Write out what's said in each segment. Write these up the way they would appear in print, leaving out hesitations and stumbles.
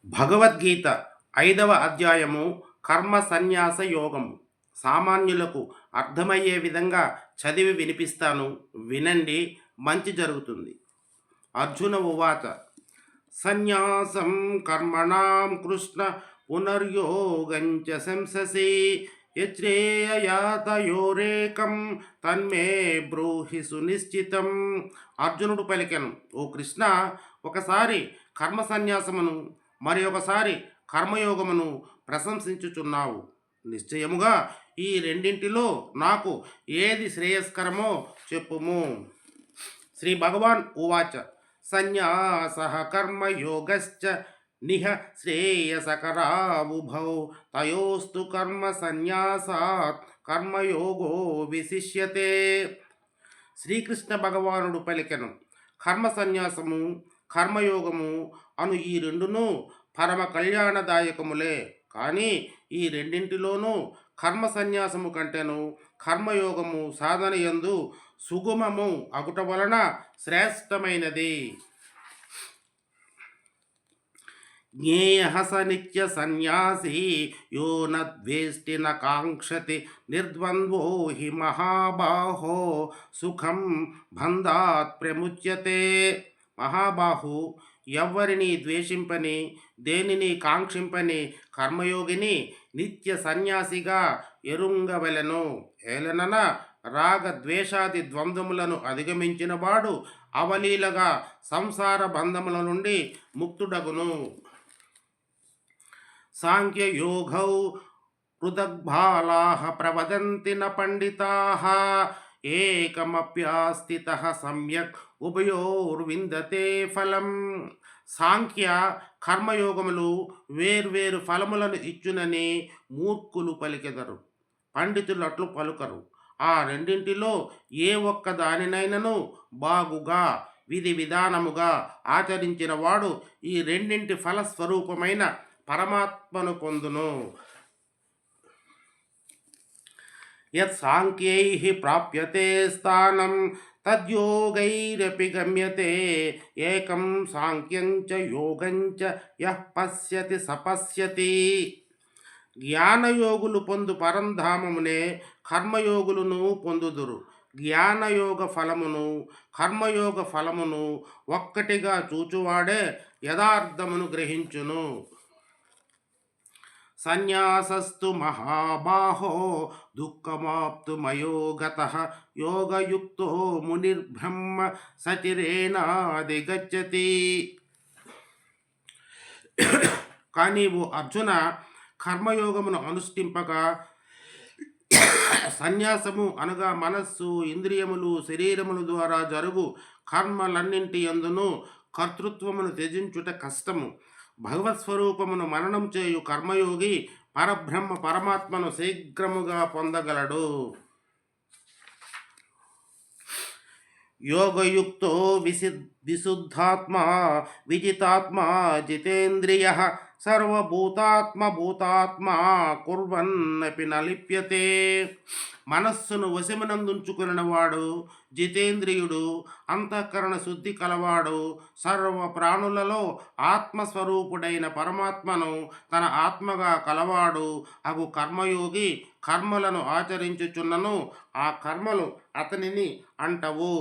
భగవద్గీత 5వ అధ్యాయము కర్మ సన్యాస యోగము. సామాన్యులకు అర్థమయ్యే విధంగా చదివి వినిపిస్తాను, వినండి, మంచి జరుగుతుంది. అర్జున ఉవాచ సన్యాసం కర్మణాం కృష్ణ పునర్యోగంచ శంససి యచ్రేయయాతయోరేకం తన్మే బ్రూహి సునిశ్చితం. అర్జునుడు పలికెను, ఓ కృష్ణ, ఒకసారి కర్మ సన్యాసమును మరి ఒకసారి కర్మయోగమును ప్రశంసించుచున్నావు. నిశ్చయముగా ఈ రెండింటిలో నాకు ఏది శ్రేయస్కరమో చెప్పుము. శ్రీ భగవాన్ ఉవాచ సన్యాస కర్మయోగశ్చ నిహ శ్రేయసకరావుభౌ తయోస్తు కర్మ సన్యాసాత్ కర్మయోగో విశిష్యతే. శ్రీకృష్ణ భగవానుడు పలికెను, కర్మ సన్యాసము కర్మయోగము అను ఈ రెండును పరమ కళ్యాణదాయకములే. కానీ ఈ రెండింటిలోనూ కర్మ సన్యాసము కంటేను కర్మయోగము సాధన యందు సుగమము అగుట వలన శ్రేష్టమైనది. జ్ఞేయ స నిత్య సన్యాసి యో నద్వేష్టి న కాంక్షతి నిర్ద్వంద్వో హి మహాబాహో సుఖం బంధాత్ ప్రముచ్యతే. మహాబాహు, ఎవ్వరిని ద్వేషింపని దేనిని కాంక్షింపని కర్మయోగిని నిత్య సన్యాసిగా ఎరుంగవలెను. ఏలనన రాగ ద్వేషాది ద్వంద్వములను అధిగమించిన వాడు అవలీలగా సంసార బంధముల నుండి ముక్తుడగును. సాంఖ్యయోగౌ పృథగ్బాలాః ప్రవదంతి న పండితాః ఏకమప్యాస్థితః సమ్యక్ ఉభయోర్విందతే ఫలం. సాంఖ్య కర్మయోగములు వేర్వేరు ఫలములను ఇచ్చునని మూర్ఖులు పలికెదరు, పండితులు అట్లు పలుకరు. ఆ రెండింటిలో ఏ ఒక్క దానినైనను బాగుగా విధి విధానముగా ఆచరించిన వాడు ఈ రెండింటి ఫలస్వరూపమైన పరమాత్మను పొందును. యత్ సాంఖ్యైః ప్రాప్యతే స్థానం తద్యోగైరపి గమ్యతే ఏకం సాంఖ్యం చ యోగం చ యః పశ్యతి సపశ్యతి. జ్ఞానయోగులు పొందు పరంధామమునే కర్మయోగులను పొందుదురు. జ్ఞానయోగ ఫలమును కర్మయోగ ఫలమును ఒక్కటిగా చూచువాడే యథార్థమును గ్రహించును. సన్యాసస్తు మహాబాహో దుఃఖమాప్తుమయో గతః యోగయుక్తో మునిర్బ్రహ్మ సచిరేనాదిగచ్చతి. కానీ ఓ అర్జున, కర్మయోగమును అనుష్ఠింపక సన్యాసము అనగా మనస్సు, ఇంద్రియములు, శరీరముల ద్వారా జరుగు కర్మలన్నింటి యందును కర్తృత్వమును త్యజించుట కష్టము. భగవత్ స్వరూపమును మననం చేయు కర్మయోగి పరబ్రహ్మ పరమాత్మను శీఘ్రముగా పొందగలడు. యోగయుక్తో విశుద్ధాత్మా విజితాత్మా జితేంద్రియ సర్వభూతాత్మభూతాత్మా కుర్వన్నపి నలిప్యతే. మనస్సును వశమునందుంచుకున్నవాడు జితేంద్రియుడు, అంతఃకరణ శుద్ధి కలవాడు, సర్వ ప్రాణులలో ఆత్మస్వరూపుడైన పరమాత్మను తన ఆత్మగా కలవాడు అగు కర్మయోగి కర్మలను ఆచరించుచున్నను ఆ కర్మలు అతనిని అంటవు.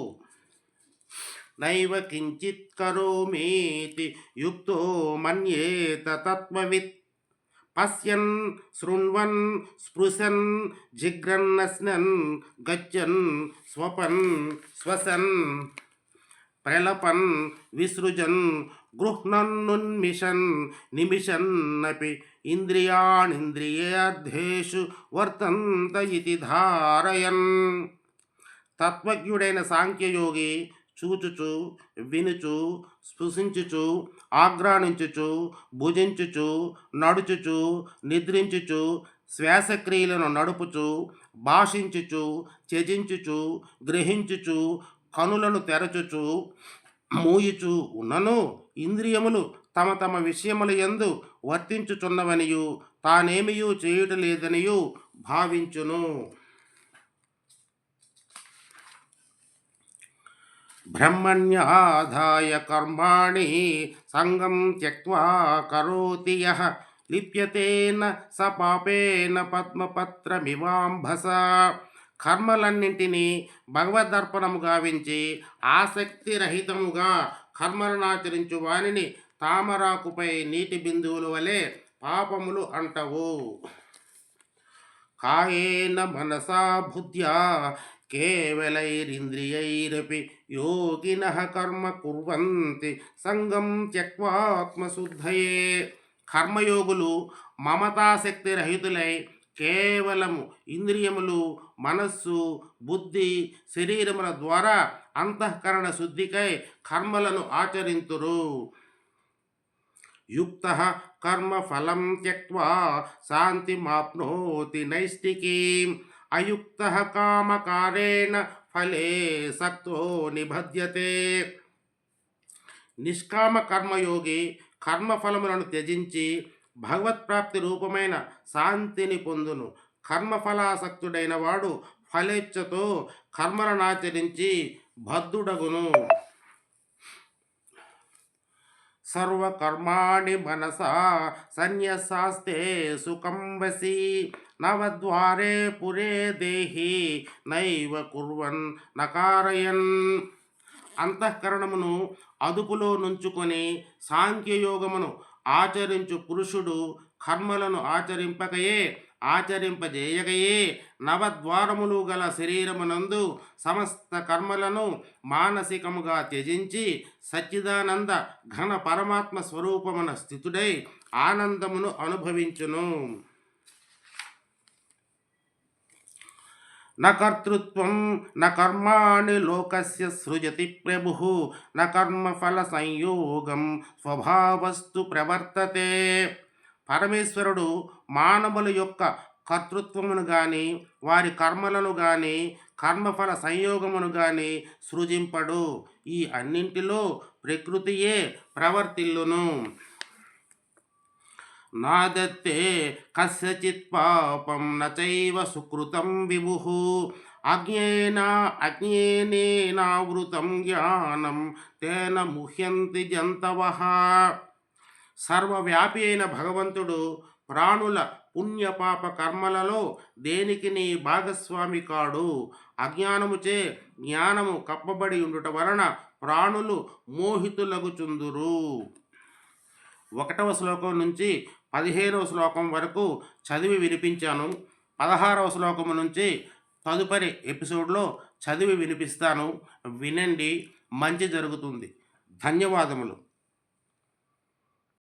నైవ కించిత్ కరోమీతి యుక్తో మన్యేత తత్వవిత్ పశ్యన్ శృణ్వన్ స్పృశన్ జిఘ్రన్నస్నన్ గచ్చన్ స్వపన్ శ్వసన్ ప్రలపన్ విసృజన్ గృహ్ణన్నున్మిషన్ నిమిషన్నపి ఇంద్రియాణింద్రియార్థేషు వర్తంత ఇతి ధారయన్. తత్వజ్ఞుడైన సాంఖ్యయోగి చూచుచు, వినుచు, స్పృశించుచు, ఆగ్రాణించుచు, భుజించుచు, నడుచుచు, నిద్రించుచు, శ్వాసక్రియలను నడుపుచు, భాషించుచు, త్యజించుచు, గ్రహించుచు, కనులను తెరచుచు, మూయుచు ఉన్నను ఇంద్రియములు తమ తమ విషయముల యందు వర్తించుచున్నవనియు తానేమియూ చేయుటలేదనియు భావించును. బ్రహ్మణ్యాధాయ కర్మాణి సంగం త్యక్త్వా కరోతి యః లిప్యతేన స పాపేన పద్మపత్రమివాంభస. కర్మలన్నింటినీ భగవదర్పణము గావించి ఆసక్తి రహితముగా కర్మలనాచరించు వానిని తామరాకుపై నీటి బిందువుల వలె పాపములు అంటవు. కాయేన మనసా బుద్ధ్యా కేవలైరింద్రియైరపి యోగినః కర్మ కుర్వంతి సంగం త్యక్త్వాత్మశుద్ధయే. కర్మయోగులు మమతాశక్తి రహితులై కేవలము ఇంద్రియములు, మనస్సు, బుద్ధి, శరీరముల ద్వారా అంతఃకరణ శుద్ధికై కర్మలను ఆచరింతురు. యుక్తః కర్మఫలం త్యక్త్వా శాంతిమాప్నోతి నైష్టికీం అయుక్తః కామకారేణ ఫలే సక్తో నిబధ్యతే. నిష్కామ కర్మయోగి కర్మఫలములను త్యజించి భగవత్ప్రాప్తి రూపమైన శాంతిని పొందును. కర్మఫలాసక్తుడైన వాడు ఫలేచ్ఛతో కర్మలనాచరించి బద్ధుడగును. సర్వకర్మాణి మనసా సన్యసాస్తే సుఖం వసి నవద్వారే పురే దేహి నైవ కుర్వన్ నకారయన్. అంతఃకరణమును అదుపులో నుంచుకొని సాంఖ్యయోగమును ఆచరించు పురుషుడు కర్మలను ఆచరింపజేయకయే నవద్వారములు గల శరీరమునందు సమస్త కర్మలను మానసికముగా త్యజించి సచ్చిదానంద ఘన పరమాత్మ స్వరూపమున స్థితుడై ఆనందమును అనుభవించును. న కర్తృత్వం న కర్మాణి లోకస్య సృజతి ప్రభుః న కర్మఫల సంయోగం స్వభావస్తు ప్రవర్తతే. పరమేశ్వరుడు మానవుల యొక్క కర్తృత్వమును గాని వారి కర్మలను గాని కర్మఫల సంయోగమును గాని సృజింపడు. ఈ అన్నింటిలో ప్రకృతియే ప్రవర్తిల్లును. నాదత్తే కస్యచిత్ పాపం నచైవ సుకృతం విభుః అజ్ఞేనేనావృతం జ్ఞానం తేన ముహ్యంతి జంతవః. సర్వవ్యాపి అయిన భగవంతుడు ప్రాణుల పుణ్యపాప కర్మలలో దేనికి నీ భాగస్వామి కాడు. అజ్ఞానముచే జ్ఞానము కప్పబడి ఉండుట వలన ప్రాణులు మోహితులగుచుందురు. 1వ శ్లోకం నుంచి 15వ శ్లోకం వరకు చదివి వినిపించాను. 16వ శ్లోకము నుంచి తదుపరి ఎపిసోడ్లో చదివి వినిపిస్తాను. వినండి, మంచి జరుగుతుంది. ధన్యవాదములు.